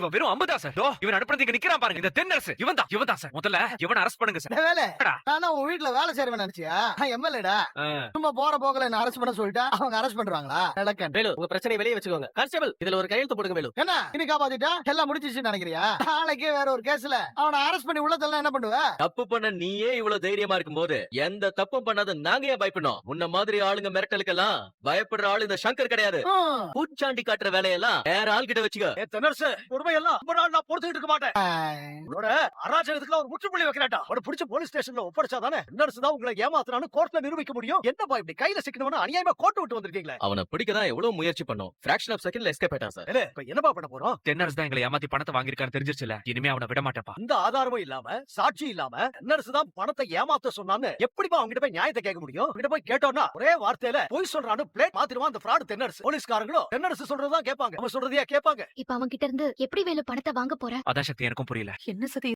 இவன் வெறும் அம்புதா சார். இவன் அனுப்புறது இங்க நிக்கிறான் பாருங்க. இந்த தென்னரசு இவன் தான் சார். முதல்ல இவனை அரெஸ்ட் பண்ணுங்க சார். வேலை நானா உன் வீட்டுல வேலை செய்யறவன் நினைச்சியா? எம்எல்ஏடா. சும்மா போற போகல என்ன அரெஸ்ட் பண்ண சொல்லிட்டா அவங்க அரெஸ்ட் பண்றாங்களா? நடக்கன் வேலு, உங்க பிரச்சனை வெளியே வச்சுக்கோங்க. கான்ஸ்டபிள், இதுல ஒரு கையெழுத்து போடுங்க. வேலு, என்ன இன்னைக்கு காப்பாத்திட்டா எல்லாம் முடிச்சிச்சு நினைக்கிறியா? நாளைக்கு வேற ஒரு கேஸ்ல அவனை அரெஸ்ட் பண்ணி உள்ள தள்ளனா என்ன பண்ணுவ? தப்பு பண்ண நீயே இவ்வளவு தைரியமா இருக்கும்போது எந்த தப்பும் பண்ணாத நாங்க ஏன் பயப்படணும்? உன்ன மாதிரி ஆளுங்க மிரட்டலுக்கெல்லாம் பயப்படுற ஆளு இந்த சங்கர் கிடையாது. பூச்சாண்டி காட்டுற வேலையெல்லாம் வேற ஆள் கிட்ட வச்சுக்க. தென்னரசு உண்மையெல்லாம் ரொம்ப நாள் நான் பொறுத்துக்கிட்டு இருக்க மாட்டேன். உங்களோட அராஜகத்துக்கு ஒரு முற்றுப்புள்ளி வைக்கிறாட்டா. அவனை பிடிச்ச போலீஸ் ஸ்டேஷன்ல ஒப்படைச்சாதானே தென்னரசு தான் உங்களை ஏமாத்துறான்னு கோர்ட்ல நிரூபிக்க முடியும். என்னப்பா இப்படி கையில சிக்கனவன அநியாயமா கோர்ட் விட்டு வந்திருக்கீங்களே. அவனை பிடிக்கதான் எவ்வளவு முயற்சி பண்ணோம். ஃபிராக்ஷன் ஆஃப் செகண்ட்ல எஸ்கேப் ஆயிட்டான் சார். இப்ப என்னப்பா பண்ண போறோம்? தென்னரசு தான் எங்களை ஏமாத்தி பணத்தை வாங்கிருக்கான்னு தெரிஞ்சிருச்சுல. இனிமே அவனை விட மாட்டேன்ப்பா. இந்த ஆதாரமும் இல்லாம சாட்சி இல்லாம தென்னரசு தான் பணத்தை ஏமாத்த சொன்னான்னு எப்படிப்பா அவங்கிட்ட போய் நியாயத்தை கேட்க முடியும்? அவங்கிட்ட போய் கேட்டோம்னா ஒரே வார்த்தையில பொய் சொல்றான்னு பிளேட் மாத்திடுவான் அந்த ஃப்ராட் தென்னரசு. போலீஸ்காரங்களும் தென்னரசு சொல்றதுதான் கேட்பாங்க. அவன் சொல்றதையா கேட்பாங்க. இப்ப அவங்க கிட்ட இருந்து எப்படி வேலு பணத்தை வாங்க போற? அதான் சக்தி, எனக்கும் புரியல. என்ன சதி